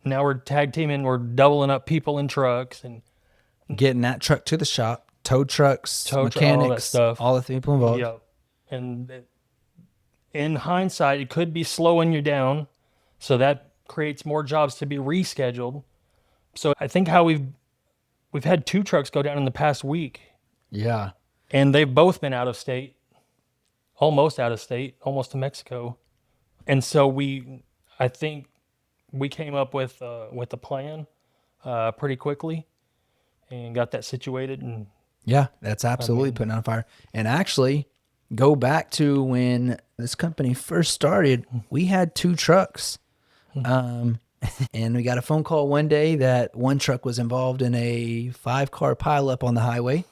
Now we're tag teaming. We're doubling up people in trucks and getting that truck to the shop, tow trucks, mechanics, all that stuff. All the people involved. Yeah. And in hindsight, it could be slowing you down. So that creates more jobs to be rescheduled. So I think how we've had 2 trucks go down in the past week. Yeah. And they've both been out of state, almost to Mexico. And so I think we came up with a plan pretty quickly and got that situated. And yeah, that's absolutely putting on fire. And actually, go back to when this company first started, we had 2 trucks. And we got a phone call one day that one truck was involved in a 5-car pileup on the highway.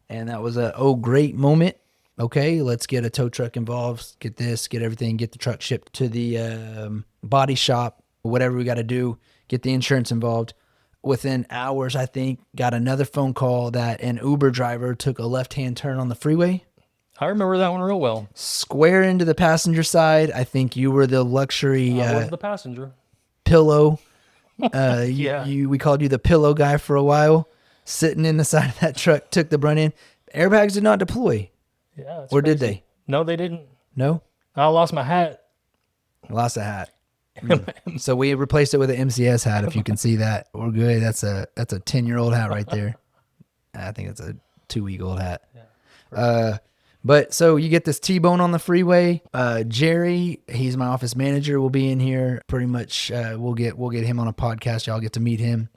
And that was a great moment. Okay, let's get a tow truck involved, get everything, get the truck shipped to the body shop, whatever we got to do, get the insurance involved. Within hours, I think, got another phone call that an Uber driver took a left-hand turn on the freeway. I remember that one real well. Square into the passenger side. I think you were the luxury I was the passenger. Pillow. Yeah. We called you the pillow guy for a while. Sitting in the side of that truck, took the brunt in. Airbags did not deploy. Yeah, it's Or did crazy. they? No, they didn't. No? I lost my hat. Lost a hat. So we replaced it with an MCS hat. If you can see that, we're good. That's a 10-year-old hat right there. I think it's a 2-week old hat. But so you get this T-bone on the freeway. Jerry, he's my office manager, will be in here. Pretty much, we'll get him on a podcast. Y'all get to meet him.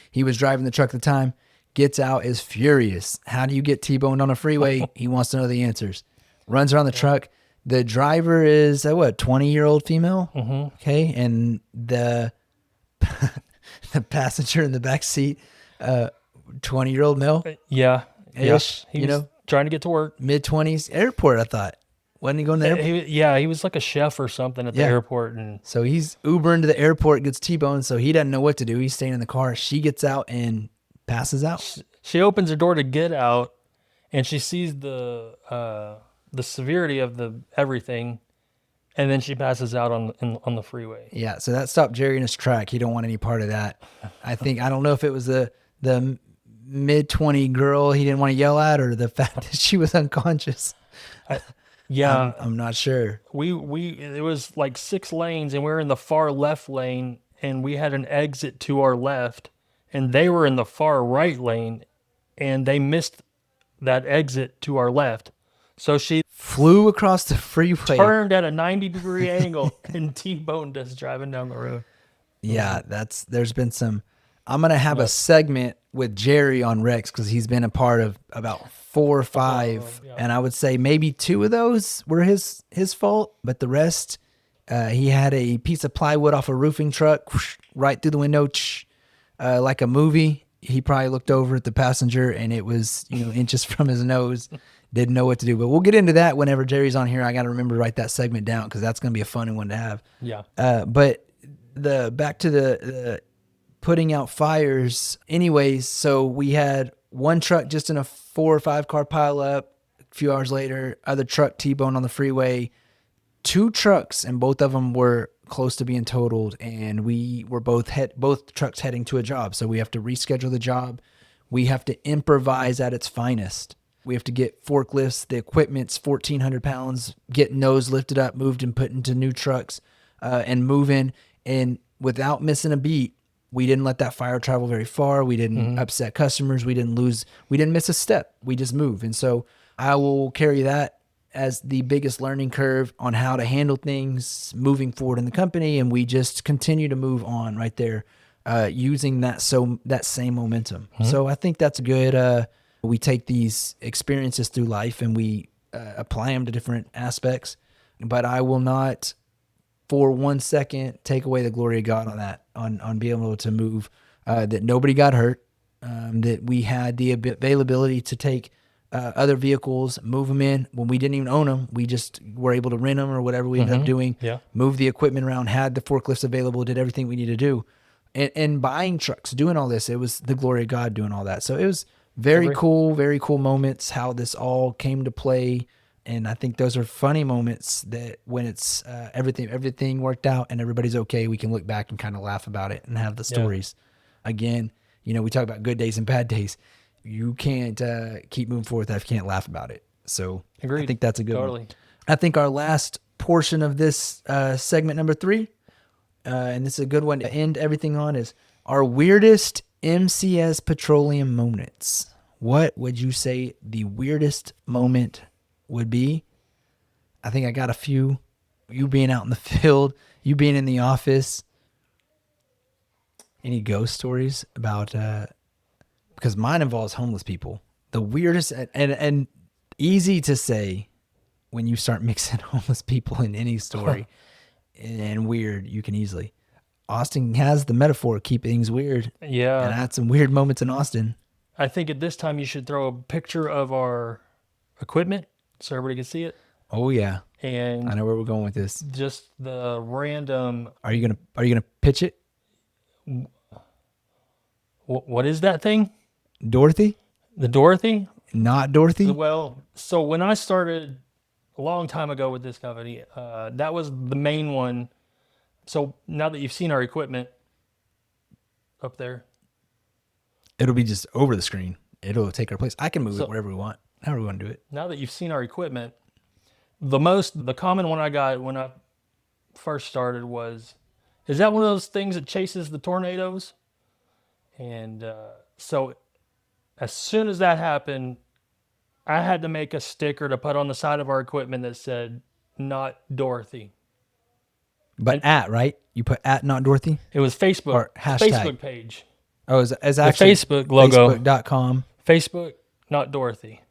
He was driving the truck at the time. Gets out, is furious. How do you get T-boned on a freeway? He wants to know the answers. Runs around the truck. The driver is a 20-year-old female. Mm-hmm. Okay, and the the passenger in the back seat, 20-year-old male. Yeah. Ish, He was trying to get to work. Mid-20s, airport. I thought, wasn't he going to the airport? He was like a chef or something at the airport, and So he's Ubering to the airport, gets T-boned, so he doesn't know what to do. He's staying in the car. She gets out and passes out. she opens her door to get out, and she sees the severity of the everything, and then she passes out on the freeway. Yeah, so that stopped Jerry in his track. He don't want any part of that. I don't know if it was the mid-20 girl he didn't want to yell at, or the fact that she was unconscious. I'm not sure. It was like 6 lanes, and we were in the far left lane, and we had an exit to our left, and they were in the far right lane, and they missed that exit to our left. So she Flew across the freeway. turned at a 90-degree angle and T-boned us driving down the road. Yeah, there's been some. I'm gonna have a segment with Jerry on Rex because he's been a part of about 4 or 5, and I would say maybe 2 of those were his fault, but the rest, he had a piece of plywood off a roofing truck whoosh, right through the window, like a movie. He probably looked over at the passenger, and it was inches from his nose. Didn't know what to do, but we'll get into that whenever Jerry's on here. I got to remember to write that segment down because that's gonna be a funny one to have. Yeah. But back to the putting out fires. Anyways, so we had one truck just in a 4 or 5 car pileup. A few hours later, other truck T-bone on the freeway. 2 trucks, and both of them were close to being totaled, and we were both trucks heading to a job. So we have to reschedule the job. We have to improvise at its finest. We have to get forklifts. The equipment's 1,400 pounds. Getting those lifted up, moved, and put into new trucks, and moving. And without missing a beat, we didn't let that fire travel very far. We didn't upset customers. We didn't miss a step. We just moved. And so I will carry that as the biggest learning curve on how to handle things moving forward in the company. And we just continue to move on right there, using that same momentum. So I think that's good. We take these experiences through life and we apply them to different aspects, but I will not for 1 second take away the glory of God on that, on being able to move, that nobody got hurt, that we had the availability to take other vehicles, move them in when we didn't even own them. We just were able to rent them or whatever we ended up doing, move the equipment around, had the forklifts available, did everything we needed to do. And buying trucks, doing all this, it was the glory of God doing all that. So it was very cool moments, how this all came to play. And I think those are funny moments that when it's everything worked out and everybody's okay, we can look back and kind of laugh about it and have the stories. Again, we talk about good days and bad days. You can't keep moving forward if you can't laugh about it. So Agreed. I think that's a good Totally. one. I think our last portion of this segment number 3, and this is a good one to end everything on, is our weirdest MCS petroleum moments. What would you say the weirdest moment would be? I think I got a few. You being out in the field, you being in the office. Any ghost stories about, because mine involves homeless people. The weirdest and easy to say when you start mixing homeless people in any story and weird, you can easily. Austin has the metaphor, keep things weird. Yeah. And I had some weird moments in Austin. I think at this time you should throw a picture of our equipment so everybody can see it. Oh yeah. And I know where we're going with this. just the random. Are you gonna pitch it? What is that thing? Dorothy? The Dorothy? Not Dorothy? Well, so when I started a long time ago with this company, that was the main one. So now that you've seen our equipment up there, It'll be just over the screen. It'll take our place. I can move it wherever we want. How are we going to do it? Now that you've seen our equipment, the common one I got when I first started was, is that one of those things that chases the tornadoes? And so as soon as that happened, I had to make a sticker to put on the side of our equipment that said, "Not Dorothy." But And at, right? You put at not Dorothy? it was Facebook, Or hashtag. Facebook page, Oh, it's the actually Facebook logo, Facebook.com. Facebook, Not Dorothy.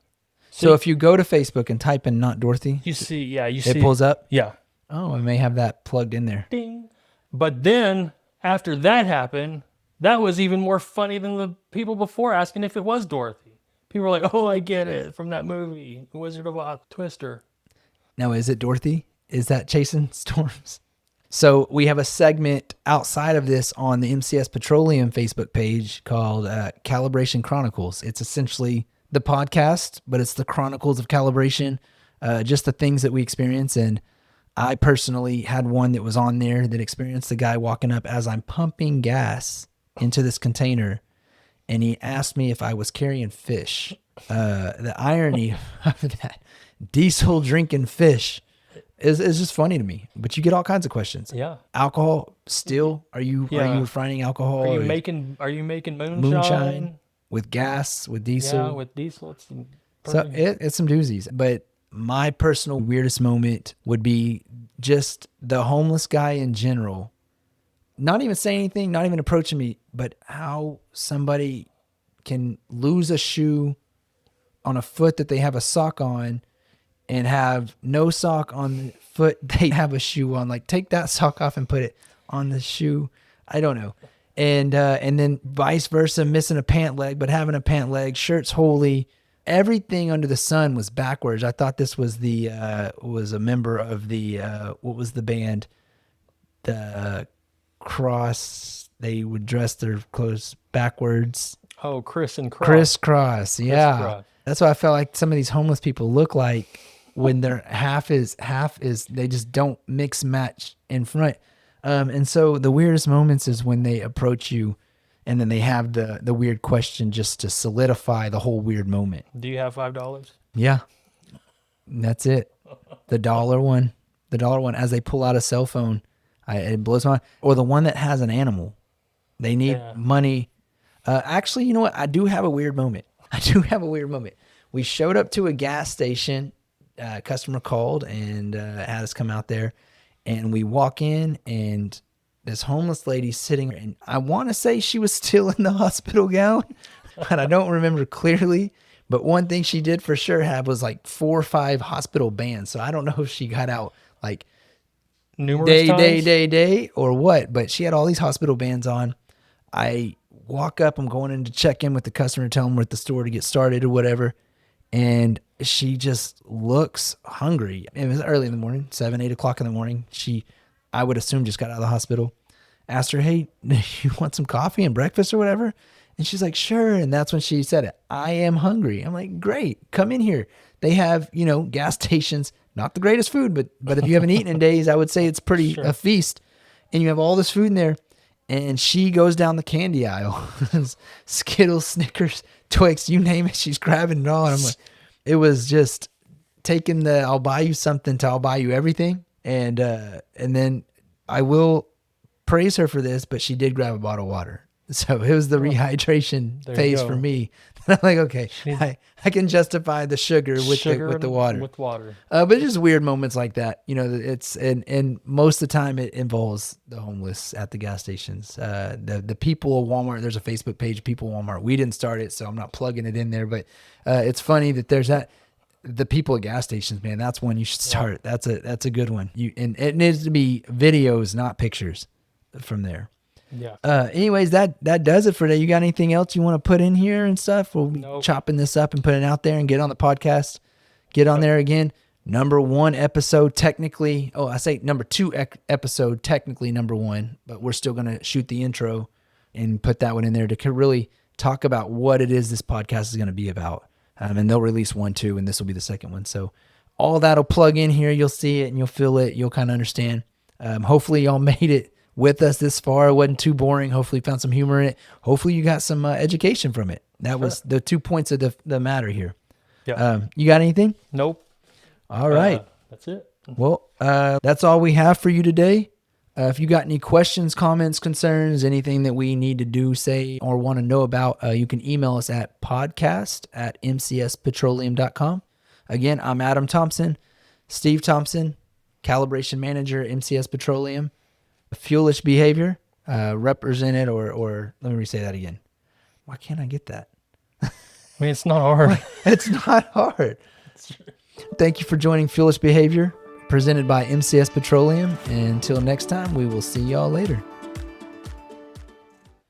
So if you go to Facebook and type in not Dorothy, You see, yeah, you it see, pulls up? yeah, Oh, I may have that plugged in there. ding. But then after that happened, that was even more funny than the people before asking if it was Dorothy. People were like, "Oh, I get it from that movie, Wizard of Oz, Twister." Now, is it Dorothy? Is that chasing storms? So we have a segment outside of this on the MCS Petroleum Facebook page called Calibration Chronicles. It's essentially the podcast, but it's the Chronicles of Calibration, just the things that we experience. And I personally had one that was on there that experienced the guy walking up as I'm pumping gas into this container, and he asked me if I was carrying fish. The irony of that, diesel drinking fish, is just funny to me. But you get all kinds of questions. Yeah. Alcohol still? Are you refining alcohol? Are you making moonshine? moonshine with gas, with diesel? Yeah, with diesel. So it's some doozies. But my personal weirdest moment would be just the homeless guy in general, not even saying anything, not even approaching me, but how somebody can lose a shoe on a foot that they have a sock on and have no sock on the foot they have a shoe on. Like, take that sock off and put it on the shoe. I don't know. And then vice versa, missing a pant leg, but having a pant leg, shirts holy. Everything under the sun was backwards. I thought this was was a member of the, what was the band? The Cross. They would dress their clothes backwards. Oh, Chris and Cross. Criss Cross, yeah. Cross. That's what I felt like some of these homeless people look like when they're half is they just don't mix match in front. And so the weirdest moments is when they approach you and then they have the weird question just to solidify the whole weird moment. Do you have $5? Yeah. And that's it. The dollar one as they pull out a cell phone, it blows my mind. Or the one that has an animal. They need money. Actually, you know what? I do have a weird moment. We showed up to a gas station. Customer called and had us come out there. And we walk in and this homeless lady sitting. And I want to say she was still in the hospital gown, but I don't remember clearly. But one thing she did for sure have was like 4 or 5 hospital bands. So I don't know if she got out like Numerous times? day or what. But she had all these hospital bands on. I walk up, I'm going in to check in with the customer, tell them we're at the store to get started or whatever. And she just looks hungry. It was early in the morning, 7, 8 o'clock in the morning. I would assume just got out of the hospital. Asked her, "Hey, you want some coffee and breakfast or whatever?" And she's like, "Sure." And that's when she said it. "I am hungry." I'm like, "Great. Come in here." They have, gas stations, not the greatest food, but if you haven't eaten in days, I would say it's pretty a feast. And you have all this food in there. And she goes down the candy aisle. Skittles, Snickers, Twix, you name it. She's grabbing it all. And I'm like, it was just taking I'll buy you something to I'll buy you everything. And then I will praise her for this, but she did grab a bottle of water. So it was the rehydration phase for me. I'm like, okay, I can justify the sugar with the water. With water. But just weird moments like that, it's and most of the time it involves the homeless at the gas stations. The people of Walmart. There's a Facebook page, People of Walmart. We didn't start it, so I'm not plugging it in there. But it's funny that there's that. The people at gas stations, man. That's one you should start. That's a good one. And it needs to be videos, not pictures, from there. Yeah. Anyways, that does it for today. You got anything else you want to put in here and stuff? We'll be chopping this up and putting it out there and get on the podcast. Get on there again. Number 1 episode, technically. Oh, I say number 2 episode, technically number 1, but we're still going to shoot the intro and put that one in there to really talk about what it is this podcast is going to be about. And they'll release 1, 2, and this will be the second one. So all that'll plug in here. You'll see it and you'll feel it. You'll kind of understand. Hopefully y'all made it with us this far. It wasn't too boring. Hopefully you found some humor in it. Hopefully you got some education from it. That was the 2 points of the matter here. You got anything? Nope. All right. That's it. Well, that's all we have for you today. If you got any questions, comments, concerns, anything that we need to do, say, or want to know about, you can email us at podcast@mcspetroleum.com. Again, I'm Adam Thompson, Steve Thompson, calibration manager at MCS Petroleum. Fuelish behavior, represented, or let me say that again. Why can't I get that? I mean, it's not hard. It's not hard. Thank you for joining Fuelish Behavior, presented by MCS Petroleum. And until next time, we will see y'all later.